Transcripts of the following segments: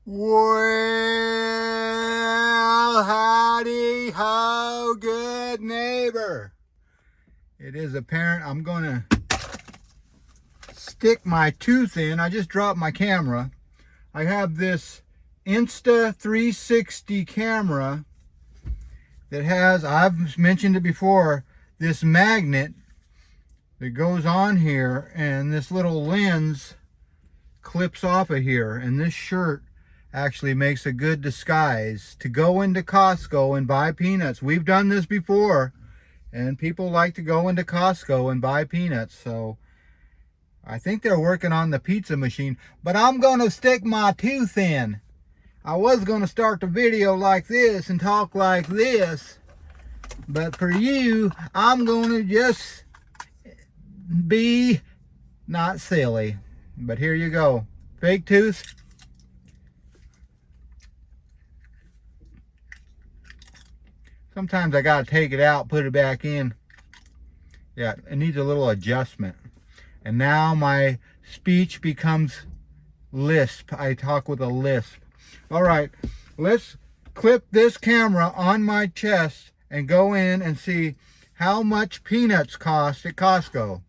Well, howdy ho, good neighbor. It is apparent I'm going to stick my tooth in. I just dropped my camera. I have this Insta360 camera that has, I've mentioned it before, this magnet that goes on here, and this little lens clips off of here, and this shirt actually makes a good disguise to go into Costco and buy peanuts. We've done this before, and people like to go into Costco and buy peanuts. So I think they're working on the pizza machine, but I'm going to stick my tooth in. I was going to start the video like this and talk like this, but for you, I'm going to just be not silly. But here you go. Fake tooth. Sometimes I gotta take it out, put it back in. Yeah, it needs a little adjustment. And now my speech becomes lisp. I talk with a lisp. All right, let's clip this camera on my chest and go in and see how much peanuts cost at Costco.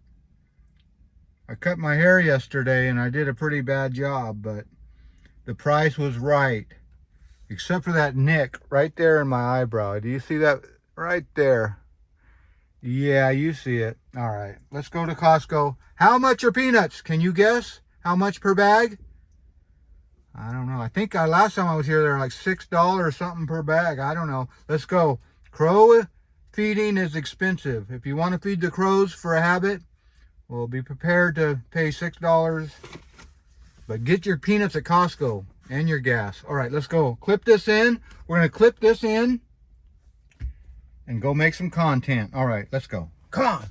I cut my hair yesterday and I did a pretty bad job, but the price was right. Except for that nick right there in my eyebrow. Do you see that right there? Yeah, you see it. All right, let's go to Costco. How much are peanuts? Can you guess? How much per bag? I don't know. I think last time I was here, they were like $6 something per bag. I don't know. Let's go. Crow feeding is expensive. If you want to feed the crows for a habit, well, be prepared to pay $6. But get your peanuts at Costco. And your gas. All right, let's go. Clip this in. We're going to clip this in and go make some content. All right, let's go. Come on.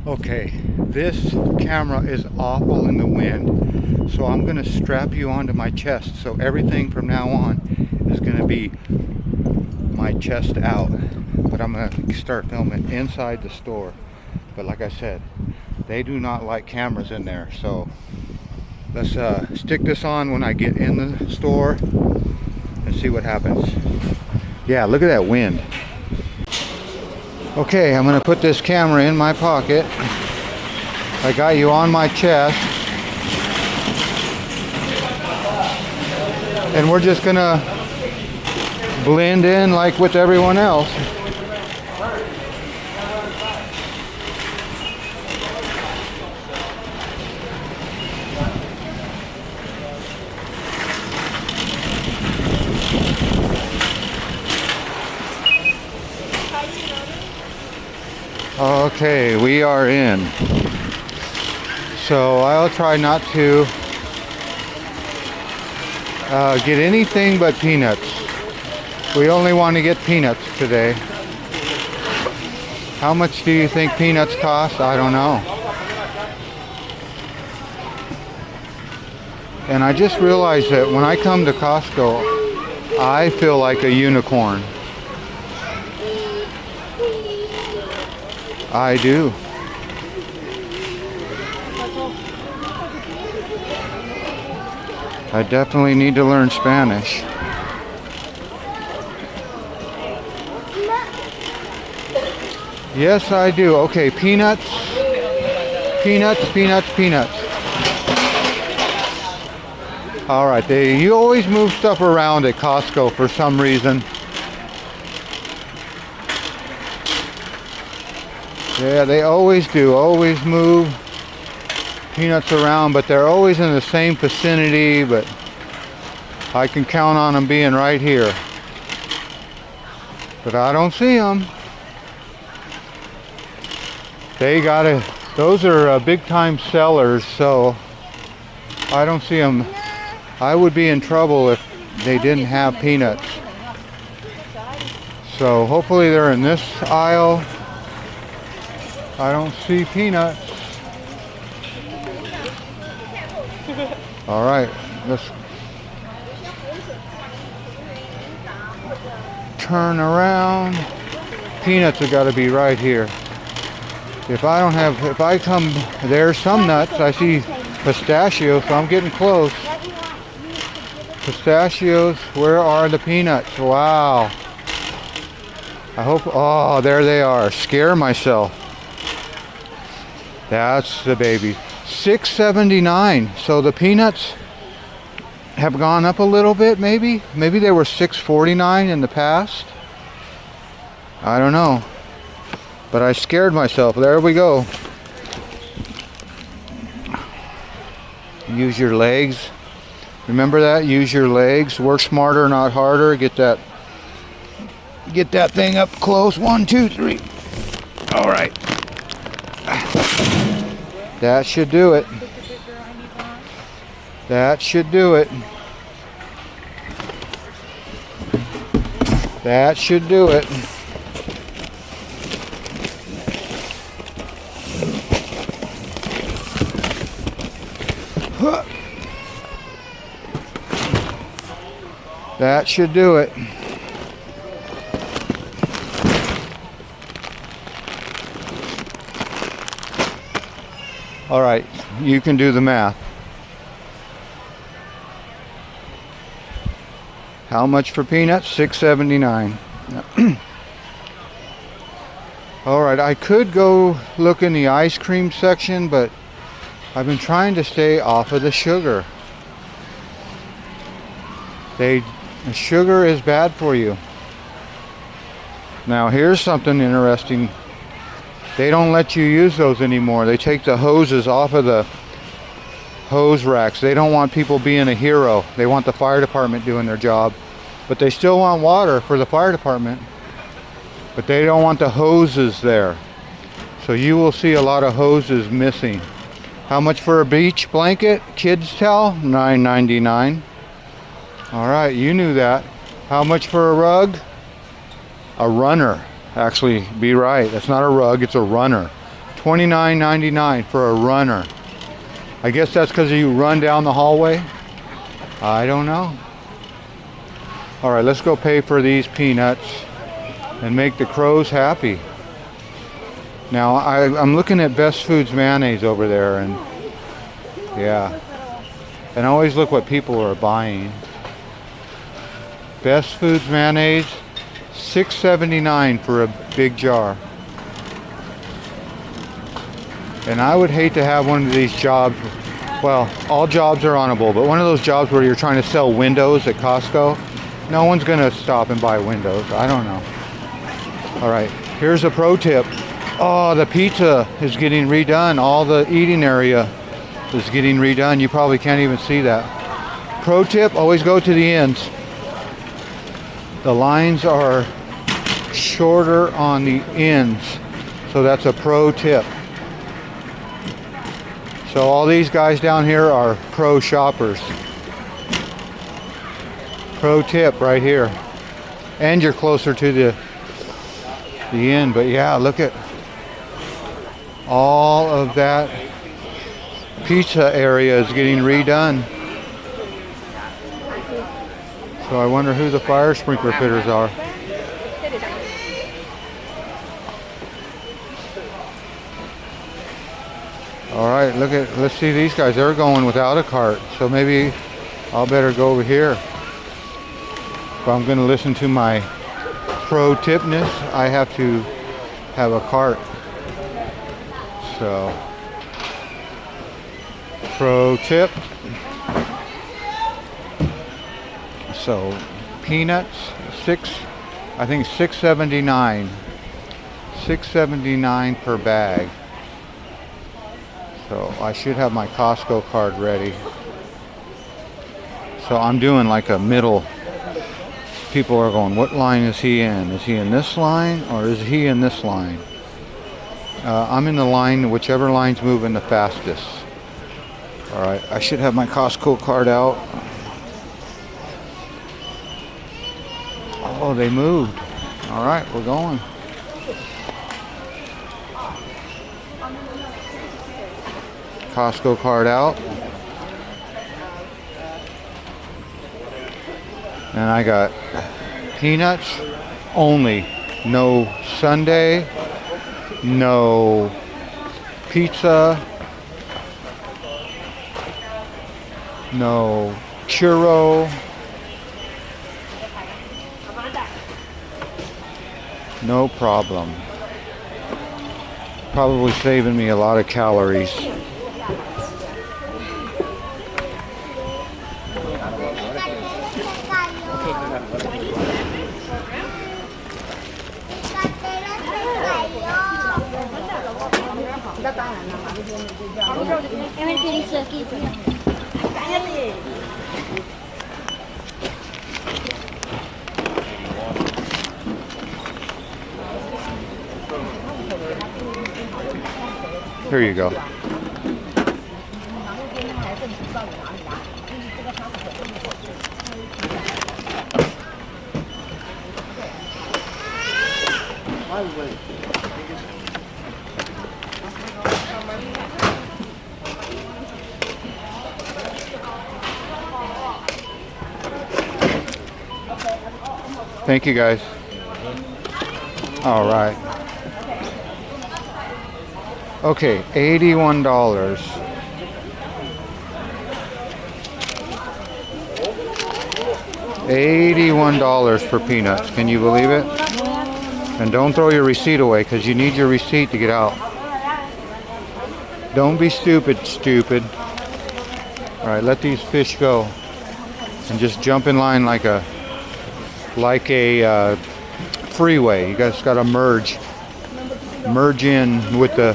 Okay, this camera is awful in the wind, so I'm going to strap you onto my chest. So everything from now on is going to be my chest out. But I'm going to start filming inside the store. But like I said, they do not like cameras in there, so let's stick this on when I get in the store and see what happens. Yeah, look at that wind. Okay, I'm gonna put this camera in my pocket. I got you on my chest, and we're just gonna blend in like with everyone else. Okay, we are in. So I'll try not to get anything but peanuts. We only want to get peanuts today. How much do you think peanuts cost? I don't know. And I just realized that when I come to Costco, I feel like a unicorn. I do. I definitely need to learn Spanish. Yes, I do. Okay, peanuts. Peanuts, peanuts, peanuts. All right, you always move stuff around at Costco for some reason. Yeah, they always do. Always move peanuts around, but they're always in the same vicinity, but I can count on them being right here. But I don't see them. Those are big time sellers, so I don't see them. I would be in trouble if they didn't have peanuts. So hopefully they're in this aisle. I don't see peanuts. All right, let's turn around. Peanuts have got to be right here. If I come, there's some nuts. I see Pistachios, so I'm getting close. Pistachios, where are the peanuts? Wow. I hope, oh, there they are. Scare myself. That's the baby. $6.79. So the peanuts have gone up a little bit, maybe? Maybe they were $6.49 in the past. I don't know. But I scared myself. There we go. Use your legs. Remember that? Use your legs. Work smarter, not harder. Get that thing up close. 1, 2, 3. All right. That should do it. That should do it. That should do it. That should do it. All right, you can do the math. How much for peanuts? $6.79. All right, I could go look in the ice cream section, but I've been trying to stay off of the sugar. Sugar is bad for you. Now here's something interesting. They don't let you use those anymore. They take the hoses off of the hose racks. They don't want people being a hero. They want the fire department doing their job. But they still want water for the fire department. But they don't want the hoses there. So you will see a lot of hoses missing. How much for a beach blanket? Kids towel? $9.99. All right, you knew that. How much for a rug? A runner. Actually, be right. That's not a rug, it's a runner. $29.99 for a runner. I guess that's because you run down the hallway. I don't know. All right, let's go pay for these peanuts and make the crows happy. Now, I'm looking at Best Foods mayonnaise over there, and yeah. And I always look what people are buying. Best Foods mayonnaise, $6.79 for a big jar. And I would hate to have one of these jobs. Well, all jobs are honorable, but one of those jobs where you're trying to sell windows at Costco, no one's gonna stop and buy windows. I don't know. All right, here's a pro tip. Oh, the pizza is getting redone. All the eating area is getting redone. You probably can't even see that. Pro tip, always go to the ends. The lines are shorter on the ends, so that's a pro tip. So all these guys down here are pro shoppers. Pro tip right here. And you're closer to the end, but yeah, look at all of that pizza area is getting redone. So I wonder who the fire sprinkler fitters are. All right, let's see these guys. They're going without a cart, so maybe I'll better go over here. If I'm going to listen to my pro tipness, I have to have a cart. So, pro tip. So, peanuts, I think $6.79. $6.79 per bag. So I should have my Costco card ready. So I'm doing like a middle. People are going, what line is he in? Is he in this line or is he in this line? I'm in the line, whichever line's moving the fastest. All right, I should have my Costco card out. Oh, they moved. All right, we're going. Costco card out. And I got peanuts only. No sundae, no pizza, No churro. No problem. Probably saving me a lot of calories. Here you go. Thank you guys. All right. Okay, $81. $81 for peanuts. Can you believe it? And don't throw your receipt away because you need your receipt to get out. Don't be stupid, stupid. All right, let these fish go and just jump in line like a freeway. You guys got to merge in with the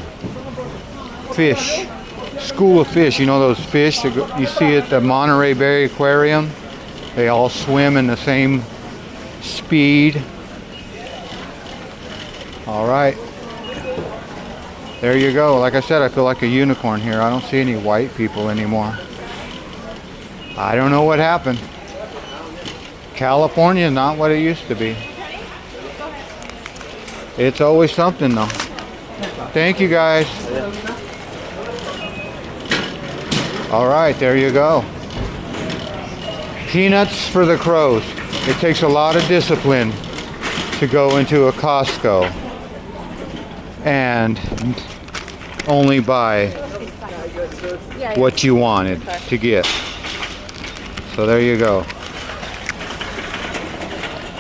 fish. School of fish. You know those fish that you see at the Monterey Bay Aquarium? They all swim in the same speed. All right. There you go. Like I said, I feel like a unicorn here. I don't see any white people anymore. I don't know what happened. California is not what it used to be. It's always something though. Thank you guys. All right, there you go. Peanuts for the crows. It takes a lot of discipline to go into a Costco and only buy what you wanted to get. So there you go.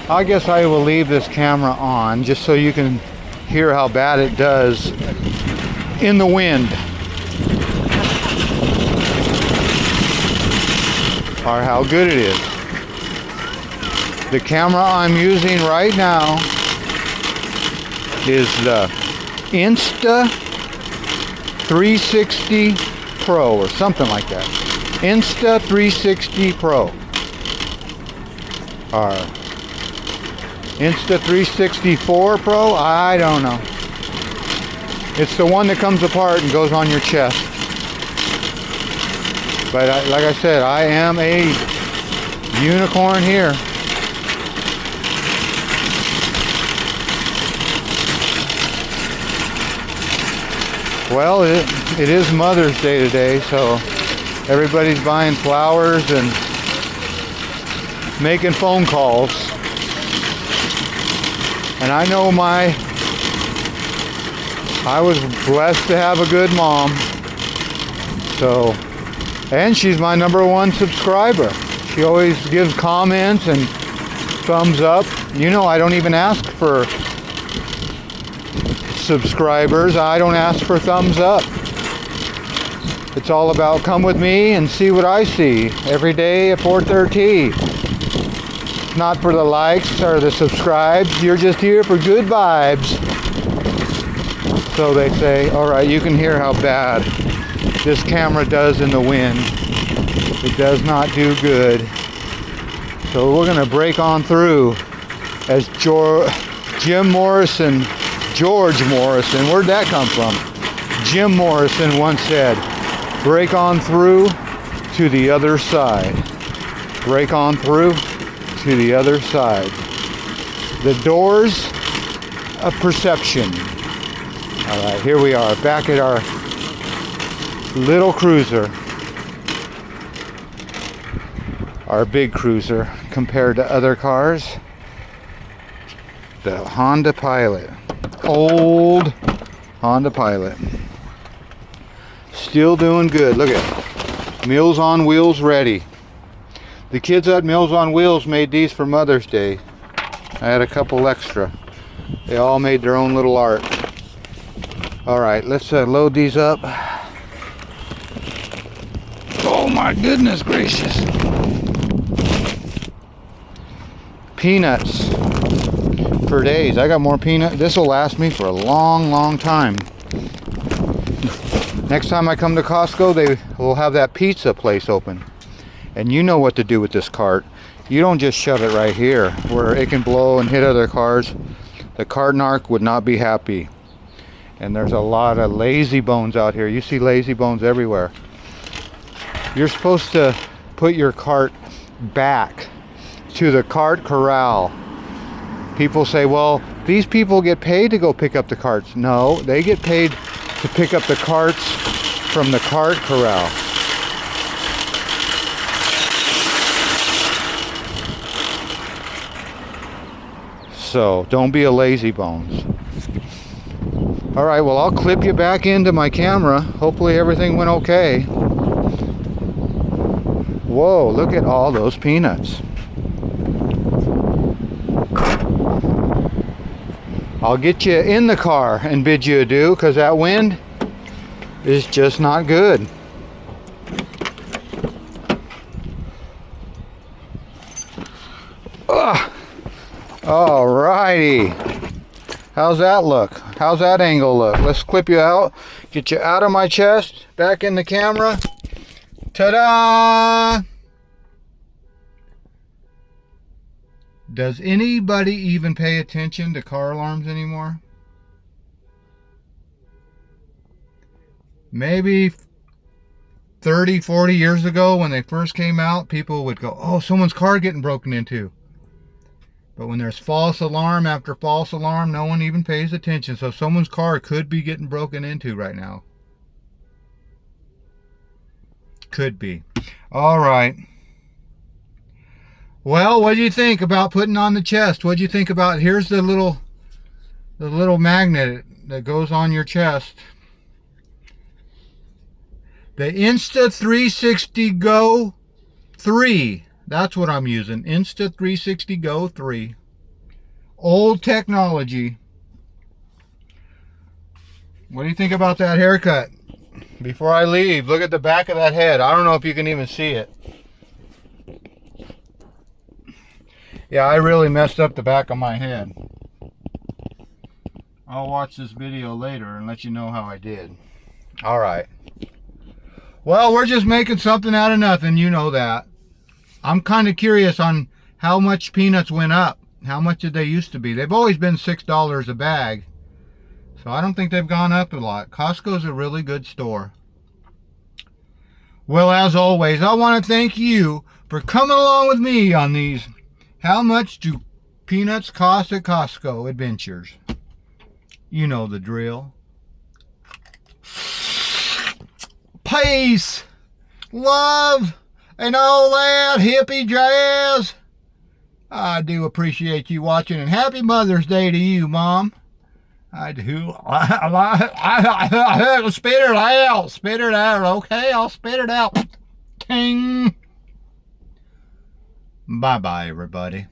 I guess I will leave this camera on just so you can hear how bad it does in the wind. Or how good it is. The camera I'm using right now is the Insta 360 Pro or something like that. Insta 360 Pro. Or Insta 364 Pro? I don't know. It's the one that comes apart and goes on your chest. But like I said, I am a unicorn here. Well, it is Mother's Day today, so everybody's buying flowers and making phone calls. And I know I was blessed to have a good mom. So, and she's my #1 subscriber. She always gives comments and thumbs up. You know, I don't even ask for subscribers. I don't ask for thumbs up. It's all about come with me and see what I see every day at 4:30. Not for the likes or the subscribes. You're just here for good vibes. So they say. All right, you can hear how bad this camera does in the wind. It does not do good. So we're going to break on through as George Morrison, where'd that come from? Jim Morrison once said, break on through to the other side. Break on through to the other side. The doors of perception. All right, here we are back at our little cruiser. Our big cruiser compared to other cars. The Honda Pilot. Old Honda Pilot. Still doing good. Look at it. Meals on Wheels ready. The kids at Meals on Wheels made these for Mother's Day. I had a couple extra. They all made their own little art. Alright, let's load these up. Oh my goodness gracious. Peanuts for days. I got more peanuts. This will last me for a long time. Next time I come to Costco, they will have that pizza place open. And you know what to do with this cart. You don't just shove it right here where it can blow and hit other cars. The cart narc would not be happy. And there's a lot of lazy bones out here. You see lazy bones everywhere. You're supposed to put your cart back to the cart corral. People say, well, these people get paid to go pick up the carts. No, they get paid to pick up the carts from the cart corral. So don't be a lazy bones. All right, well, I'll clip you back into my camera. Hopefully everything went okay. Whoa, look at all those peanuts. I'll get you in the car and bid you adieu, because that wind is just not good. All righty. How's that look? How's that angle look? Let's clip you out, get you out of my chest, back in the camera. Ta-da! Does anybody even pay attention to car alarms anymore? Maybe 30, 40 years ago when they first came out, people would go, oh, someone's car getting broken into. But when there's false alarm after false alarm, no one even pays attention. So someone's car could be getting broken into right now. Could be. All right. Well, what do you think about putting on the chest? What do you think about, here's the little magnet that goes on your chest. The Insta360 Go 3. That's what I'm using. Insta360 Go 3. Old technology. What do you think about that haircut? Before I leave, look at the back of that head. I don't know if you can even see it. Yeah, I really messed up the back of my head. I'll watch this video later and let you know how I did. All right. Well, we're just making something out of nothing. You know that. I'm kind of curious on how much peanuts went up. How much did they used to be? They've always been $6 a bag. So I don't think they've gone up a lot. Costco's a really good store. Well, as always, I want to thank you for coming along with me on these how much do peanuts cost at Costco adventures. You know the drill. Peace, love, and all that hippie jazz. I do appreciate you watching, and happy Mother's Day to you, Mom. I do. Spit it out. Spit it out. Okay, I'll spit it out. Ting. Bye-bye, everybody.